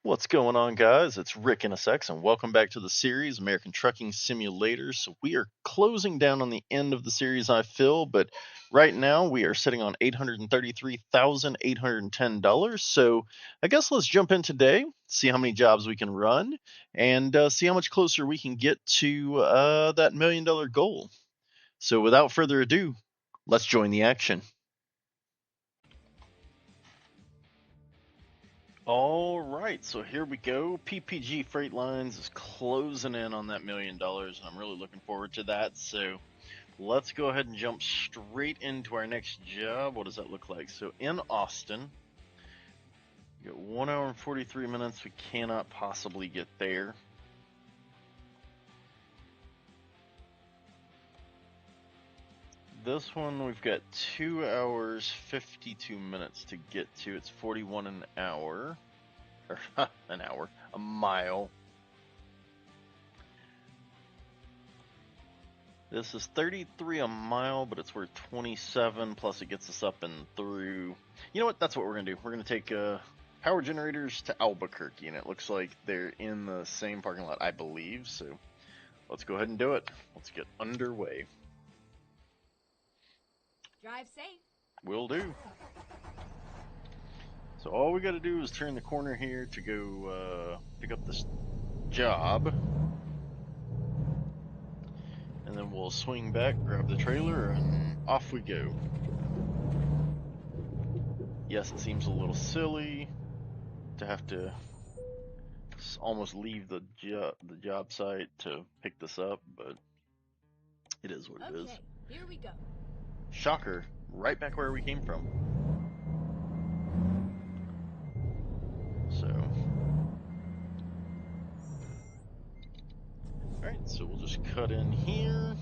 What's going on, guys? It's Rick NSX, and welcome back to the series American Trucking Simulator. So, we are closing down on the end of the series, I feel, but right now we are sitting on $833,810. So, I guess let's jump in today, see how many jobs we can run, and see how much closer we can get to that $1 million goal. So, without further ado, let's join the action. All right, so here we go. PPG Freight Lines is closing in on that $1 million, and I'm really looking forward to that. So let's go ahead and jump straight into our next job. What does that look like? So in Austin, you got 1 hour and 43 minutes. We cannot possibly get there. This one, we've got 2 hours 52 minutes to get to. It's 41 an hour, or an hour, a mile. This is 33 a mile, but it's worth 27, plus it gets us up and through. You know what? That's what we're going to do. We're going to take power generators to Albuquerque, and it looks like they're in the same parking lot, I believe. So let's go ahead and do it. Let's get underway. Drive safe. Will do. So all we got to do is turn the corner here to go pick up this job. And then we'll swing back, grab the trailer, and off we go. Yes, it seems a little silly to have to almost leave the job site to pick this up, but it is what it is. Okay, here we go. Shocker, right back where we came from. So, alright, so we'll just cut in here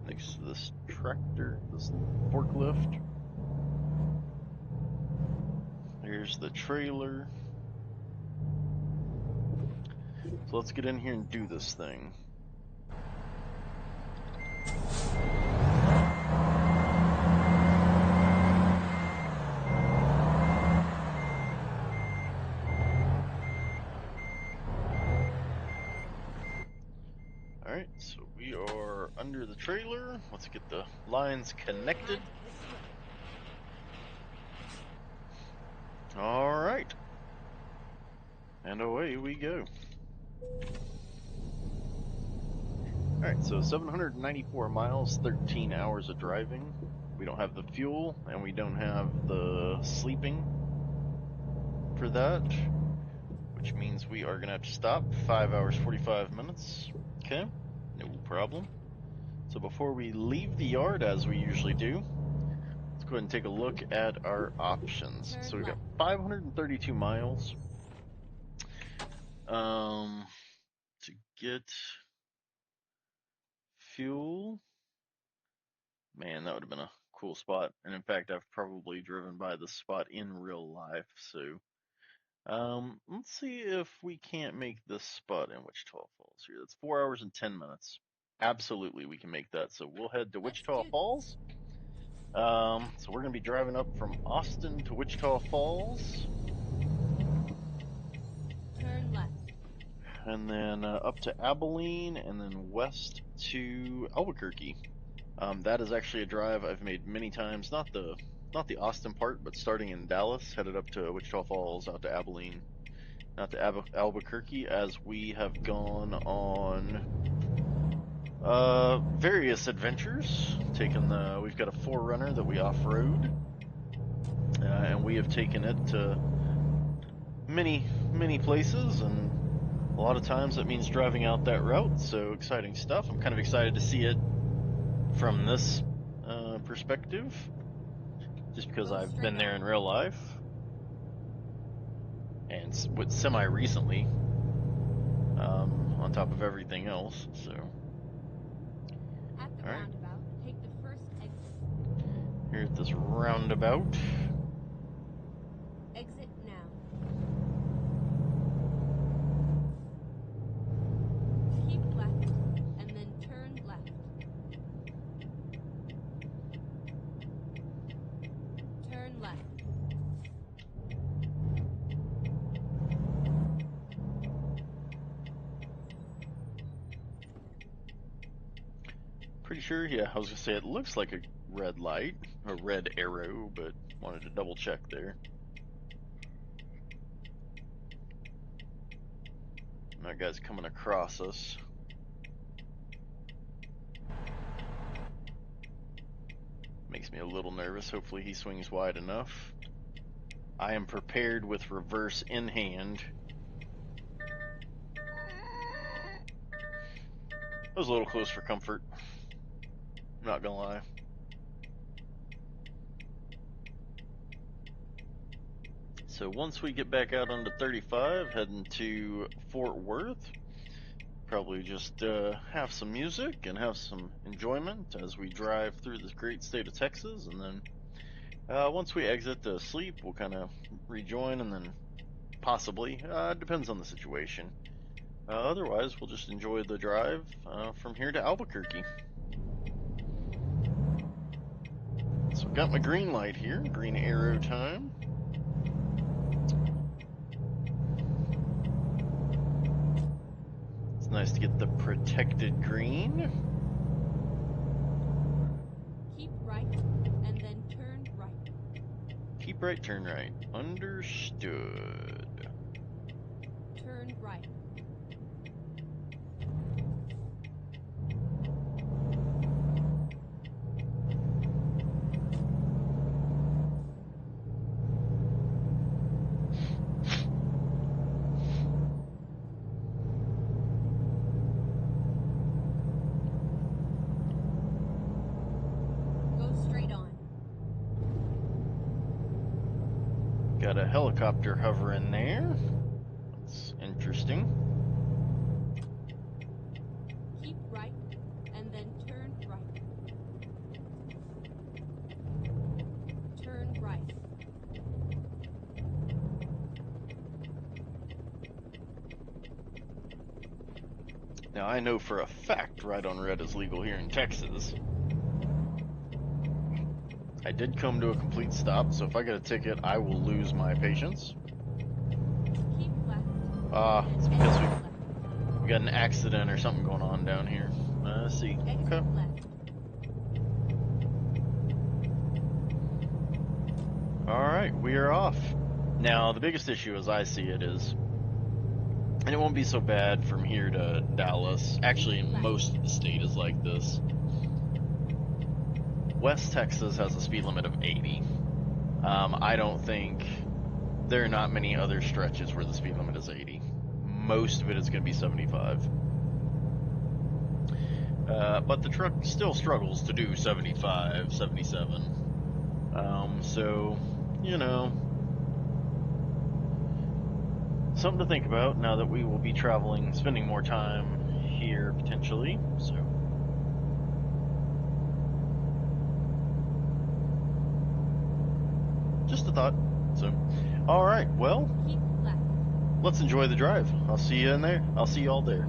next to this tractor, this forklift. Here's the trailer. So let's get in here and do this thing. Alright, so we are under the trailer. Let's get the lines connected. Alright. And away we go. Alright, so 794 miles, 13 hours of driving. We don't have the fuel, and we don't have the sleeping for that, which means we are going to have to stop. 5 hours, 45 minutes. Okay, no problem. So before we leave the yard, as we usually do, let's go ahead and take a look at our options. So we've got 532 miles. To get fuel, man, that would have been a cool spot. And in fact, I've probably driven by this spot in real life. So, let's see if we can't make this spot in Wichita Falls here. That's 4 hours and 10 minutes. Absolutely, we can make that. So we'll head to Wichita Falls. So we're gonna be driving up from Austin to Wichita Falls. Turn left. And then up to Abilene, and then west to Albuquerque. That is actually a drive I've made many times. Not the Austin part, but starting in Dallas, headed up to Wichita Falls, out to Abilene, out to Albuquerque, as we have gone on various adventures. We've got a 4Runner that we off-road, and we have taken it to many places, and a lot of times that means driving out that route. So exciting stuff. I'm kind of excited to see it from this perspective, just because I've been there in real life, and with semi recently, on top of everything else. So, At the roundabout, take the first exit. Here at this roundabout. Exit now. Keep left, and then turn left. Turn left. pretty sure. Yeah, I was gonna say it looks like a red light, a red arrow, but wanted to double check there. And that guy's coming across us. Makes me a little nervous. Hopefully he swings wide enough. I am prepared with reverse in hand. That was a little close for comfort. I'm not gonna lie. So once we get back out onto 35, heading to Fort Worth, probably just have some music and have some enjoyment as we drive through this great state of Texas. And then once we exit to sleep, we'll kind of rejoin and then possibly, depends on the situation. Otherwise, we'll just enjoy the drive from here to Albuquerque. So got my green light here, green arrow time. It's nice to get the protected green. Keep right and then turn right. Keep right, turn right. Understood. Turn right. Go straight on. Got a helicopter hovering there. That's interesting. Keep right and then turn right. Turn right. Now I know for a fact right on red is legal here in Texas. I did come to a complete stop, so if I get a ticket, I will lose my patience. Keep left. It's because we got an accident or something going on down here. I see. Exit Okay. left. Alright, we are off. Now, the biggest issue as I see it is, and it won't be so bad from here to Dallas. Actually, most of the state is like this. West Texas has a speed limit of 80. I don't think there are not many other stretches where the speed limit is 80. Most of it is going to be 75. But the truck still struggles to do 75, 77. So, you know, something to think about now that we will be traveling, spending more time here potentially. So, just a thought. So, all right. Well, Keep left. let's enjoy the drive. I'll see you in there. I'll see you all there.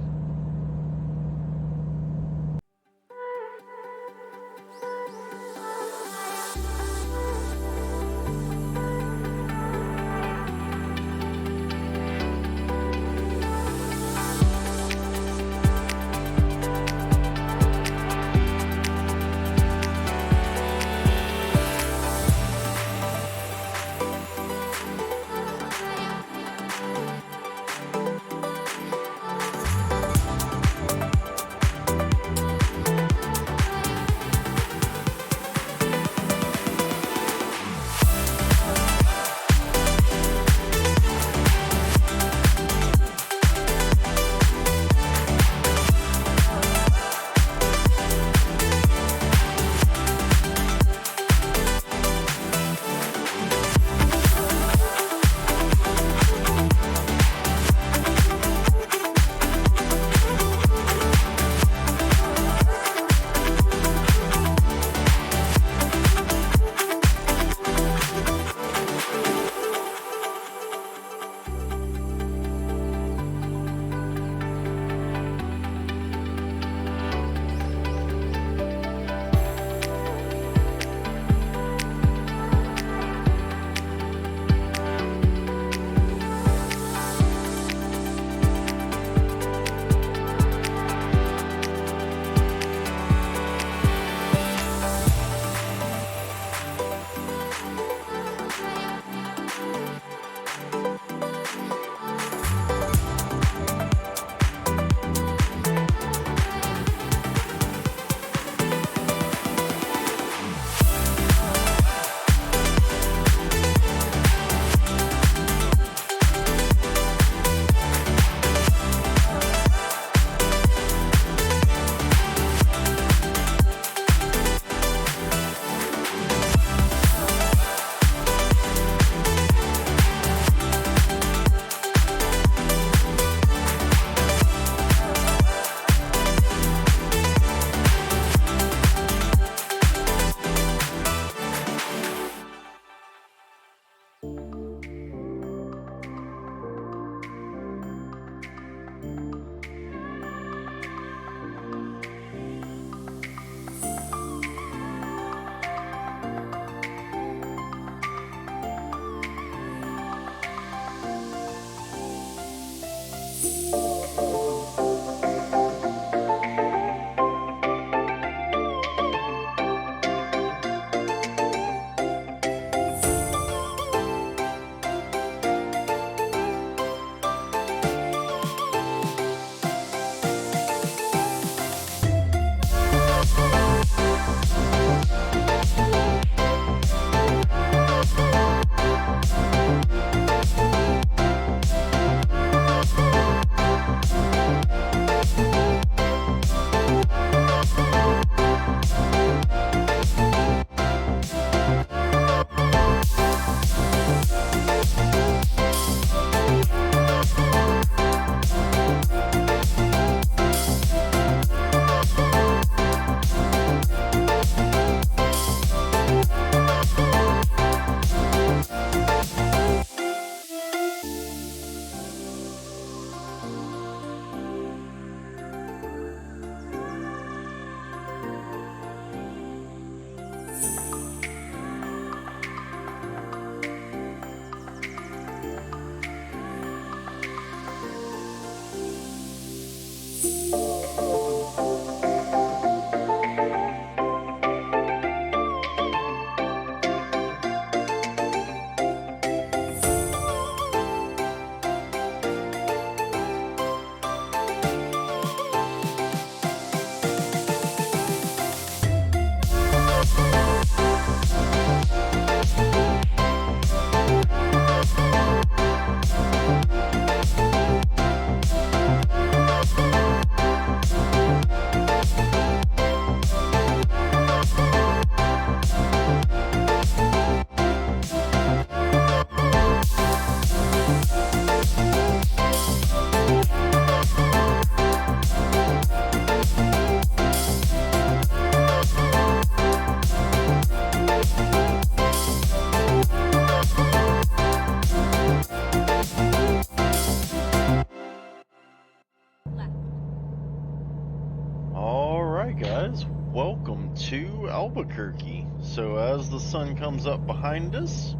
Albuquerque. So as the sun comes up behind us,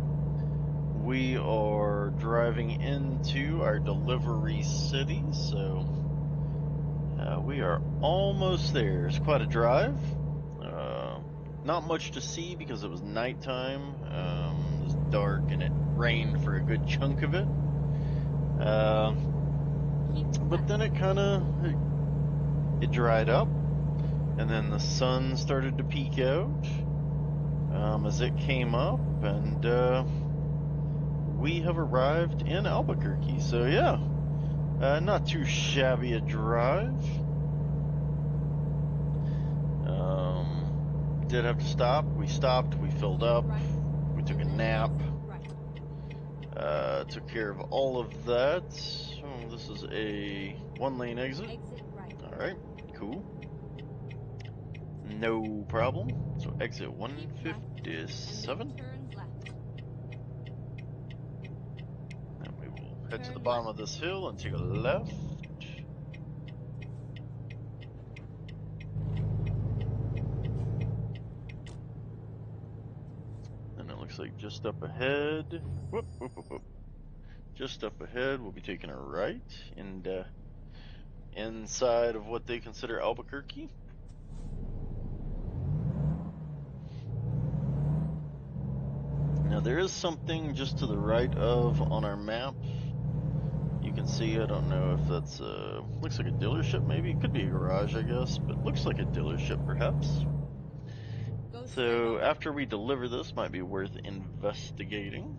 we are driving into our delivery city. So we are almost there. It's quite a drive. Not much to see because it was nighttime. It was dark and it rained for a good chunk of it. But then it kind of it dried up, and then the sun started to peek out as it came up, and we have arrived in Albuquerque. So yeah, not too shabby a drive. Did have to stop. We stopped. We filled up. We took a nap. Took care of all of that. Oh, this is a one-lane exit. All right, cool. No problem. So exit 157. And we will head to the bottom of this hill and take a left. And it looks like just up ahead. Whoop, whoop, whoop, whoop. Just up ahead, we'll be taking a right and inside of what they consider Albuquerque. Now there is something just to the right of on our map. You can see, I don't know if that's looks like a dealership maybe. It could be a garage, I guess, but looks like a dealership perhaps. So after we deliver this, might be worth investigating.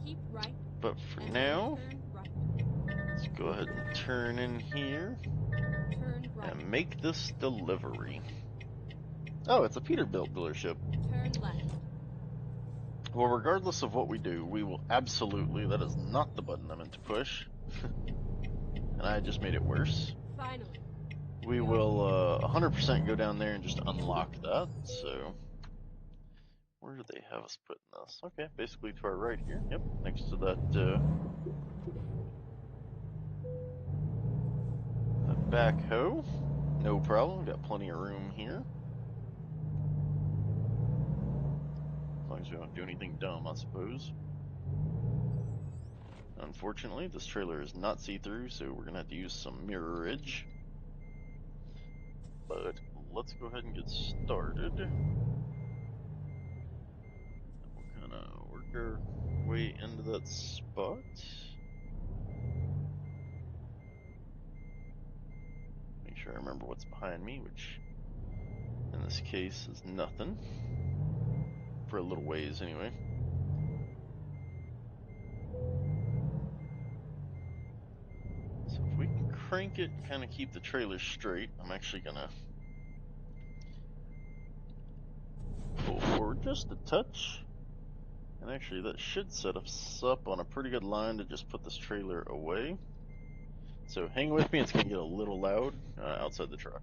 Keep right. But for now, let's go ahead and turn in here and make this delivery. Oh, it's a Peterbilt dealership. Turn left. Well, regardless of what we do, we will absolutely, that is not the button I meant to push. And I just made it worse. Finally. We will 100% go down there and just unlock that. So, where do they have us putting this? Okay, basically to our right here. Yep, next to that backhoe. No problem, got plenty of room here. As long as we don't do anything dumb, I suppose. Unfortunately, this trailer is not see-through, so we're going to have to use some mirrorage. But let's go ahead and get started. We'll kind of work our way into that spot. Make sure I remember what's behind me, which in this case is nothing. For a little ways, anyway. So if we can crank it and kind of keep the trailer straight, I'm actually going to pull forward just a touch. And actually that should set us up on a pretty good line to just put this trailer away. So hang with me, it's going to get a little loud outside the truck.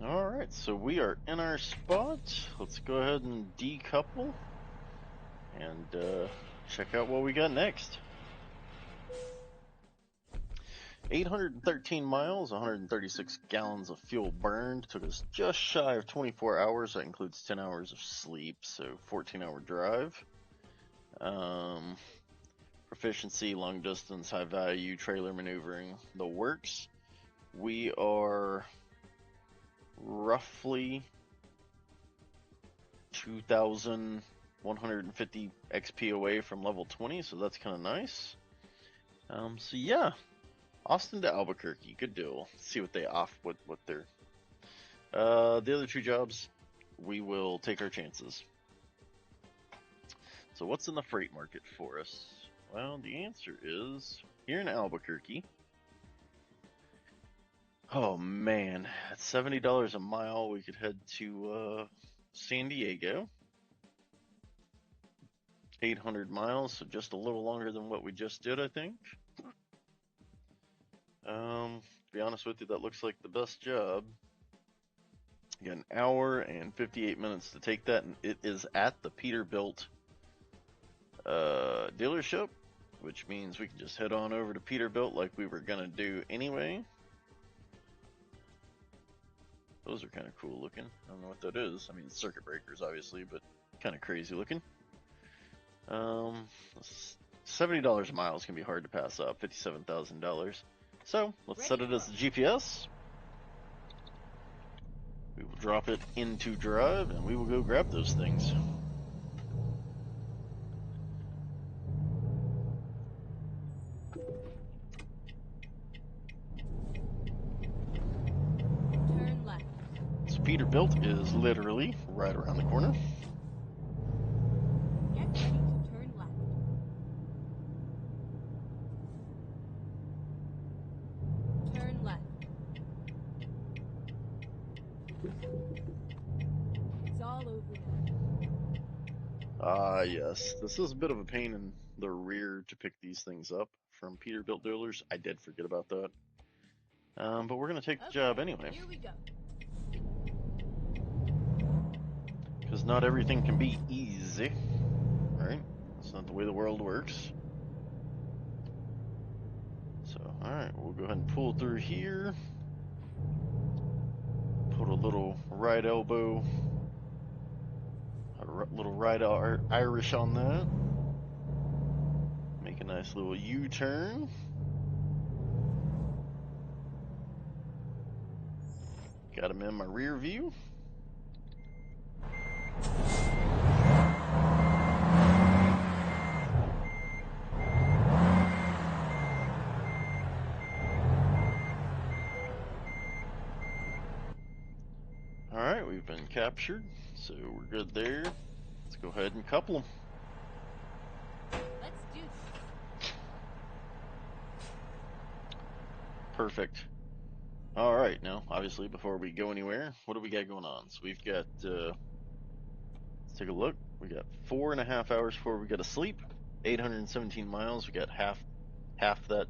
Alright, so we are in our spot. Let's go ahead and decouple and check out what we got next. 813 miles, 136 gallons of fuel burned. Took us just shy of 24 hours. That includes 10 hours of sleep, so 14-hour drive. Proficiency, long distance, high value, trailer maneuvering, the works. We are roughly 2,150 XP away from level 20, so that's kind of nice. So yeah, Austin to Albuquerque, good deal. Let's see what they off, what they're. The other two jobs, we will take our chances. So what's in the freight market for us? Well, the answer is here in Albuquerque. Oh man, at $70 a mile, we could head to San Diego. 800 miles, so just a little longer than what we just did, I think. To be honest with you, that looks like the best job. You got an hour and 58 minutes to take that, and it is at the Peterbilt dealership, which means we can just head on over to Peterbilt like we were gonna do anyway. Those are kind of cool looking. I don't know what that is. I mean, it's circuit breakers, obviously, but kind of crazy looking. Um, $70 a mile is gonna be hard to pass up. $57,000. So let's set it as the GPS. We will drop it into drive, and we will go grab those things. Turn left. So Peterbilt is literally right around the corner. Get ready to turn left. Turn left. It's all over now. Ah, yes. This is a bit of a pain in the rear to pick these things up from Peterbilt dealers. I did forget about that. But we're going to take the job anyway. Here we go. Because not everything can be easy, right? It's not the way the world works. So, alright, we'll go ahead and pull through here. Put a little right elbow, a little right Irish on that. Make a nice little U-turn. Got him in my rear view. Alright, we've been captured, so we're good there. Let's go ahead and couple them. Let's do this. Perfect. Alright, now, obviously, before we go anywhere, what do we got going on? So we've got, let's take a look. We got 4.5 hours before we got to sleep. 817 miles. We got half that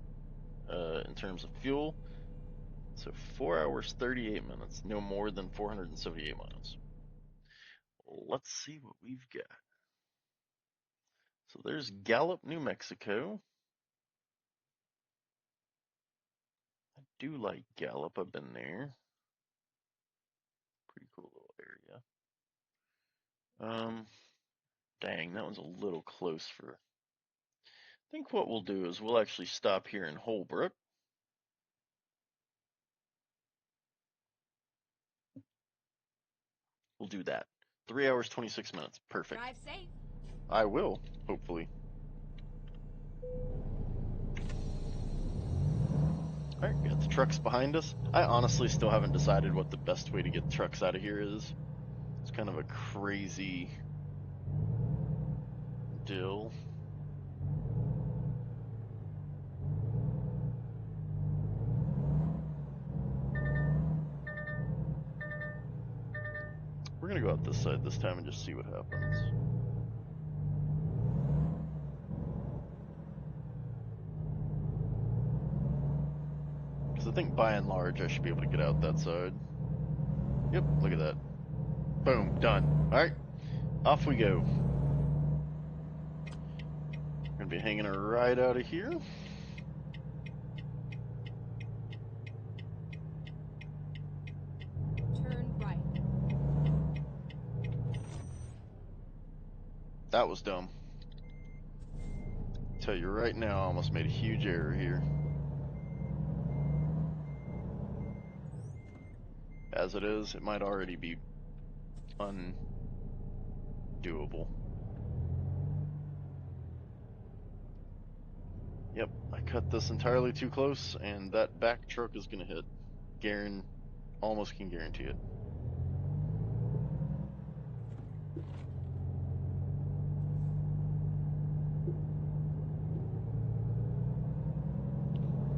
in terms of fuel. So 4 hours 38 minutes, no more than 478 miles. Let's see what we've got. So there's Gallup, New Mexico. I do like Gallup. I've been there. Pretty cool little area. Dang, that one's a little close for. I think what we'll do is we'll actually stop here in Holbrook. We'll do that. 3 hours 26 minutes. Perfect. Drive safe. I will, hopefully. Alright, got the trucks behind us. I honestly still haven't decided what the best way to get trucks out of here is. It's kind of a crazy deal. We're gonna go out this side this time and just see what happens. Because I think by and large I should be able to get out that side. Yep, look at that. Boom, done. Alright, off we go. We're gonna be hanging right out of here. Turn right. That was dumb. Tell you right now, I almost made a huge error here. As it is, it might already be undoable. Yep, I cut this entirely too close, and that back truck is gonna hit. Almost can guarantee it.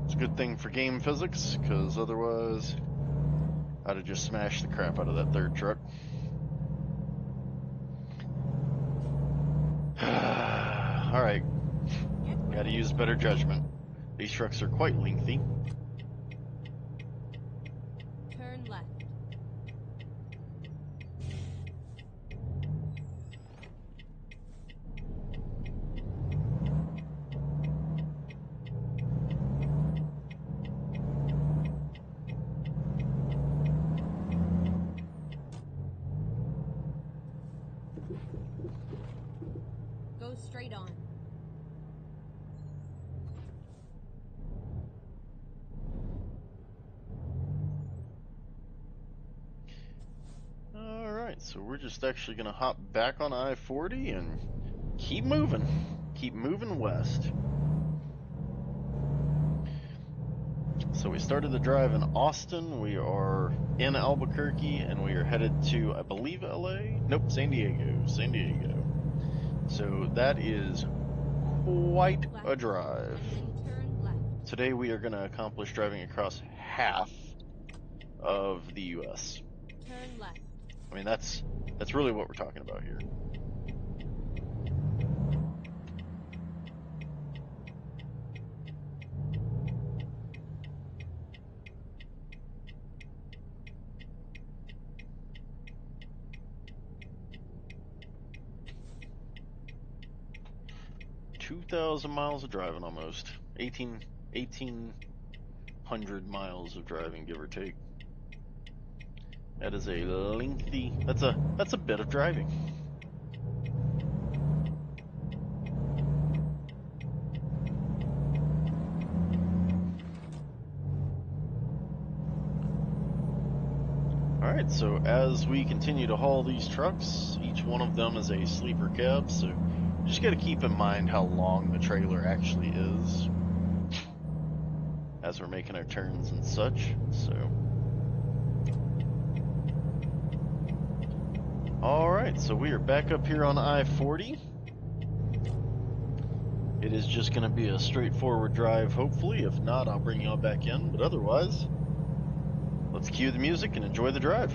It's Good thing for game physics, because otherwise I'd have just smashed the crap out of that third truck. Alright, gotta use better judgment. These trucks are quite lengthy. Turn left. Go straight on. Alright, so we're just actually gonna hop back on I-40 and keep moving. Keep moving west. So we started the drive in Austin, we are in Albuquerque, and we are headed to, I believe, LA? Nope, San Diego. San Diego. So that is quite a drive. And then turn left. Today we are going to accomplish driving across half of the US. Turn left. I mean, that's really what we're talking about here. $2,000 miles of driving almost. 1,800 miles of driving, give or take. That is a lengthy, that's a bit of driving. Alright, so as we continue to haul these trucks, each one of them is a sleeper cab, so just got to keep in mind how long the trailer actually is as we're making our turns and such. So, alright, so we are back up here on I-40. It is just going to be a straightforward drive, hopefully. If not, I'll bring y'all back in, but otherwise, let's cue the music and enjoy the drive.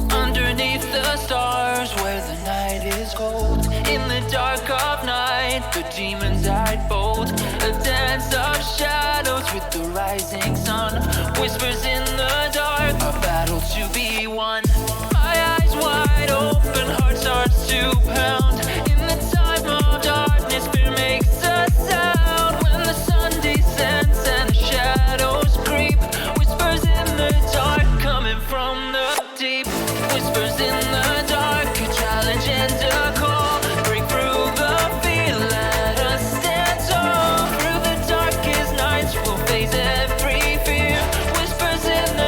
Underneath the stars where the night is cold, in the dark of night the demons hide bold. A dance of shadows with the rising sun, whispers in the dark, a battle to be won. My eyes wide open, heart starts to pound. In the time of darkness fear makes a sound. When the sun descends and the shadows creep, whispers in the dark coming from the deep. Whispers in the dark, a challenge and a call. Break through the fear, let us stand tall. Through the darkest nights we'll face every fear. Whispers in the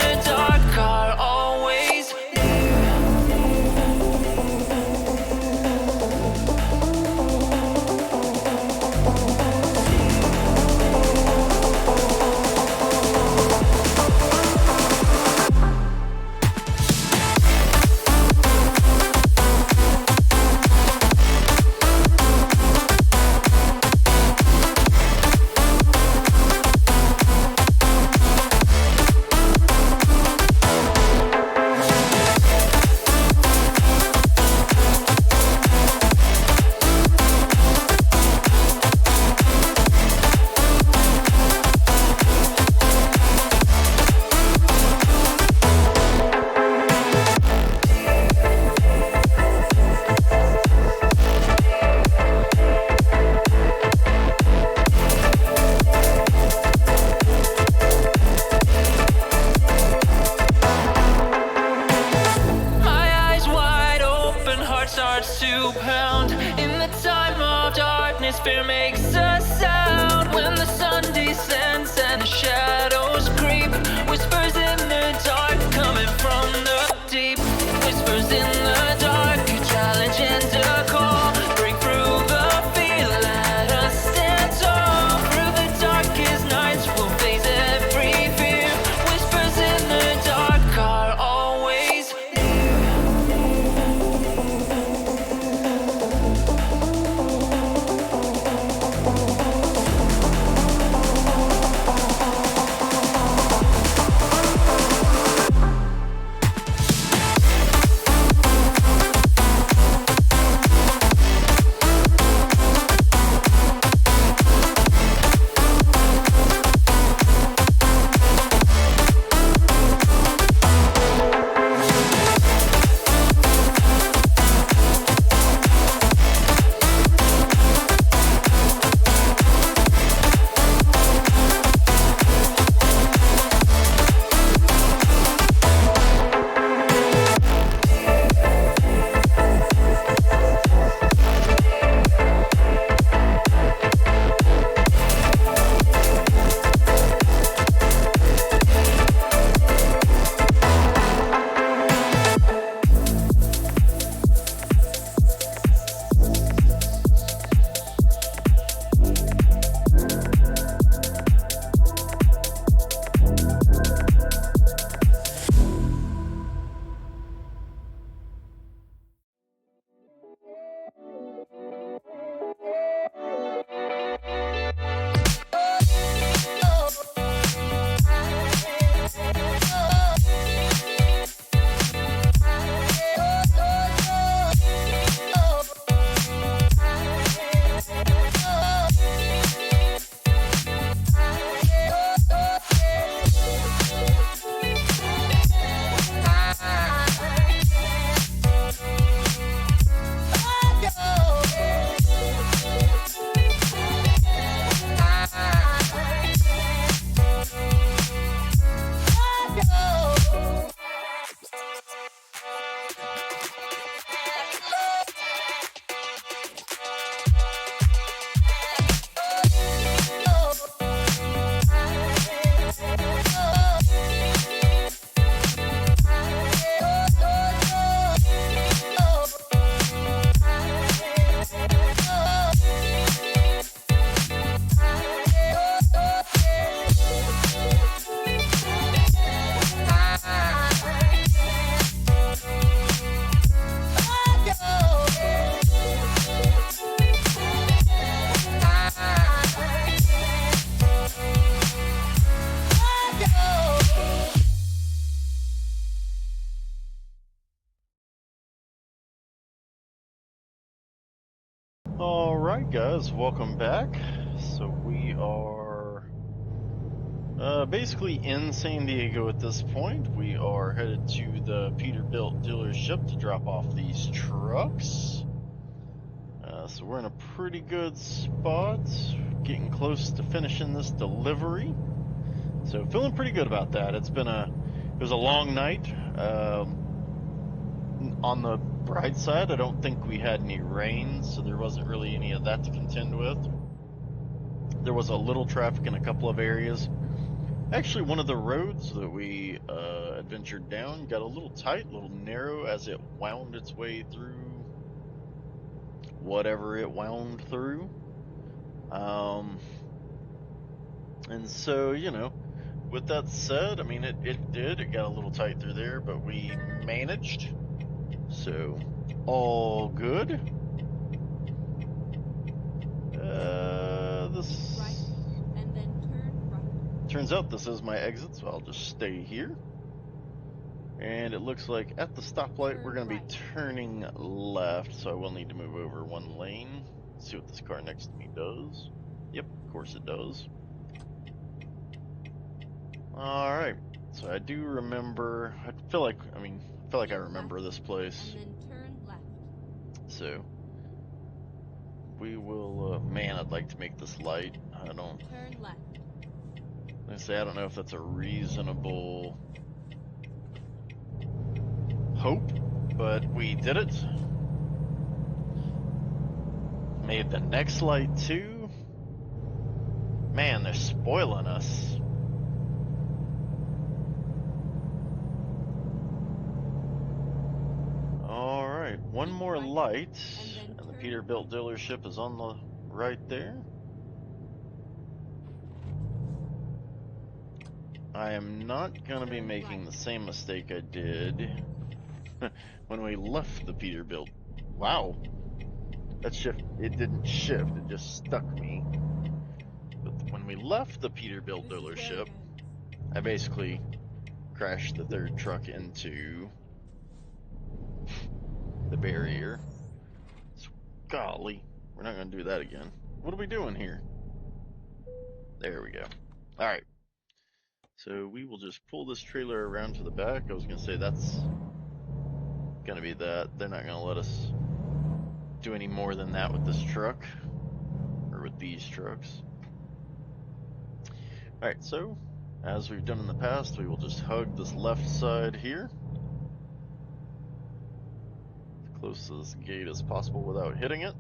Alright guys, welcome back. So we are basically in San Diego at this point. We are headed to the Peterbilt dealership to drop off these trucks. So we're in a pretty good spot, getting close to finishing this delivery. So feeling pretty good about that. It was a long night. On the bright side, I don't think we had any rain, so there wasn't really any of that to contend with. There was a little traffic in a couple of areas. Actually, one of the roads that we adventured down got a little tight, a little narrow as it wound its way through whatever it wound through. And so, with that said, I mean, it got a little tight through there, but we managed. So, all good. This Right, and then turn right. turns out this is my exit, so I'll just stay here. And it looks like at the stoplight we're going to be turning left, so I will need to move over one lane. See what this car next to me does. Yep, of course it does. Alright, so I do remember, I feel like I remember this place. And then turn left. So, we will, man, I'd like to make this light. Turn left. I don't know if that's a reasonable hope, but we did it. Made the next light too. Man, they're spoiling us. Alright, one more light, and the Peterbilt dealership is on the right there. I am not going to be making the same mistake I did when we left the Peterbilt. Wow. It didn't shift, it just stuck me. But when we left the Peterbilt dealership, I basically crashed the third truck into the barrier. Golly, we're not going to do that again. What are we doing here? There we go. Alright. So we will just pull this trailer around to the back. I was going to say that's going to be that. They're not going to let us do any more than that with this truck. Or with these trucks. Alright, so as we've done in the past, we will just hug this left side here. As close to this gate as possible without hitting it.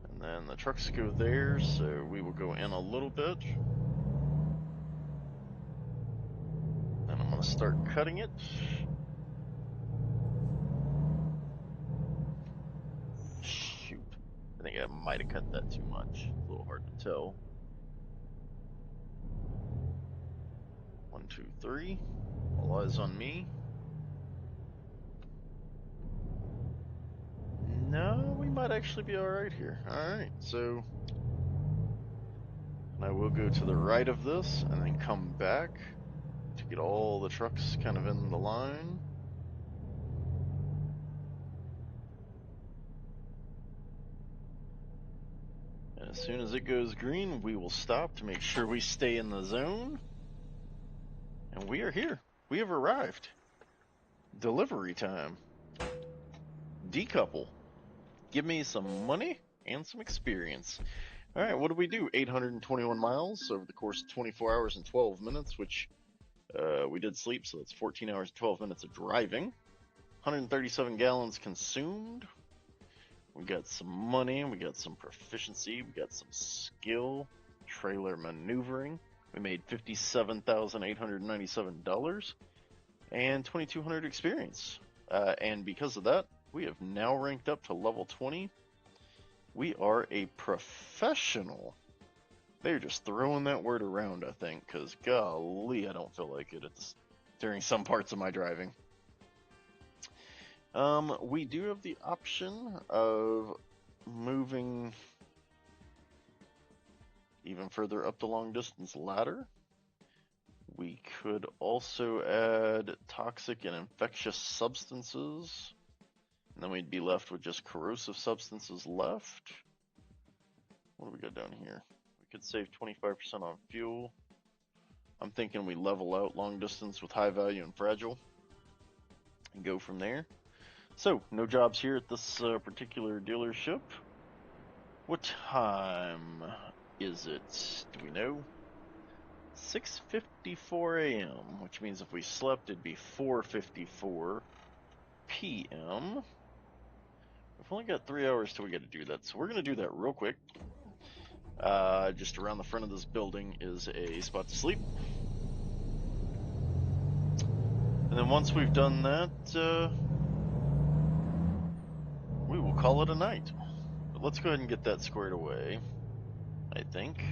And then the trucks go there, so we will go in a little bit. And I'm going to start cutting it. Shoot. I think I might have cut that too much. A little hard to tell. 1, 2, 3. All eyes on me. No, we might actually be alright here. Alright, so I will go to the right of this and then come back to get all the trucks kind of in the line. And as soon as it goes green, we will stop to make sure we stay in the zone. And we are here. We have arrived. Delivery time. Decouple. Give me some money and some experience. Alright, what did we do? 821 miles over the course of 24 hours and 12 minutes, which we did sleep, so that's 14 hours and 12 minutes of driving. 137 gallons consumed. We got some money, we got some proficiency, we got some skill, trailer maneuvering. We made $57,897 and 2,200 experience. And because of that, we have now ranked up to level 20. We are a professional. They're just throwing that word around, I think, because golly, I don't feel like it during some parts of my driving. We do have the option of moving even further up the long distance ladder, We could also add toxic and infectious substances, and then we'd be left with just corrosive substances left. What do we got down here? We could save 25% on fuel. I'm thinking we level out long distance with high value and fragile and go from there. So, no jobs here at this particular dealership. What time is it? Do we know? 6:54 a.m., which means if we slept, it'd be 4:54 p.m. We've only got 3 hours till we get to do that, so we're going to do that real quick. Just around the front of this building is a spot to sleep. And then once we've done that, we will call it a night. But let's go ahead and get that squared away, I think,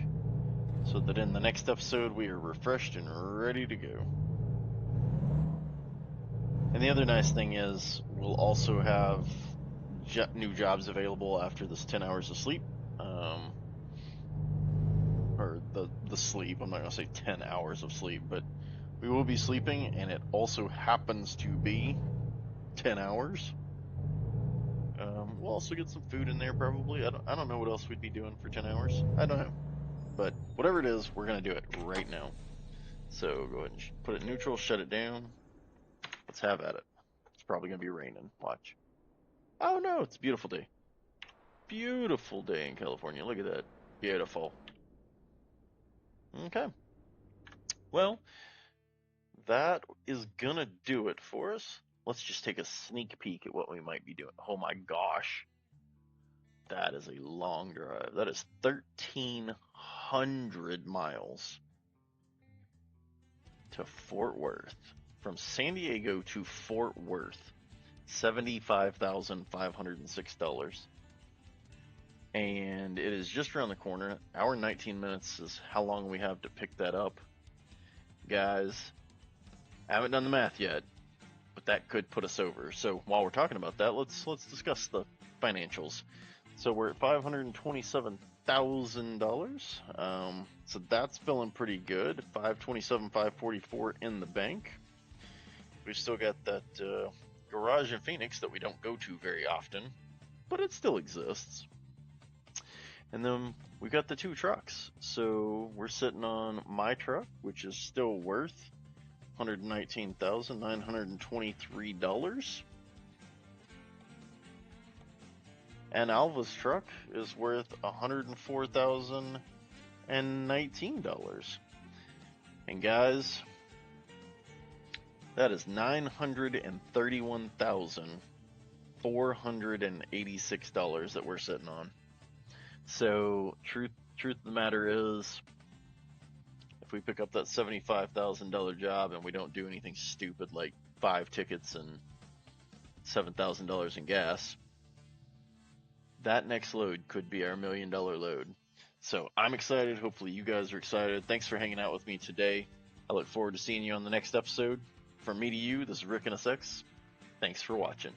so that in the next episode we are refreshed and ready to go. And the other nice thing is we'll also have new jobs available after this 10 hours of sleep. Or the sleep, I'm not going to say 10 hours of sleep, but we will be sleeping, and it also happens to be 10 hours. We'll also get some food in there probably. I don't know what else we'd be doing for 10 hours. I don't know. But whatever it is, we're going to do it right now. So go ahead and put it in neutral, shut it down. Let's have at it. It's probably going to be raining. Watch. Oh no, it's a beautiful day. Beautiful day in California. Look at that. Beautiful. Okay. Well, that is going to do it for us. Let's just take a sneak peek at what we might be doing. Oh my gosh. That is a long drive. That is 1,300 miles to Fort Worth. From San Diego to Fort Worth, $75,506. And it is just around the corner. Hour and 19 minutes is how long we have to pick that up. Guys, I haven't done the math yet, but that could put us over. So while we're talking about that, let's discuss the financials. So we're at $527,000. So that's feeling pretty good. 527,544 in the bank. We've still got that garage in Phoenix that we don't go to very often, but it still exists. And then we got the 2 trucks. So we're sitting on my truck, which is still worth $119,923. And Alva's truck is worth $104,019. And guys, that is $931,486 that we're sitting on. So truth of the matter is, if we pick up that $75,000 job and we don't do anything stupid like 5 tickets and $7,000 in gas, that next load could be our $1 million load. So I'm excited. Hopefully you guys are excited. Thanks for hanging out with me today. I look forward to seeing you on the next episode. From me to you, this is Rick and SX. Thanks for watching.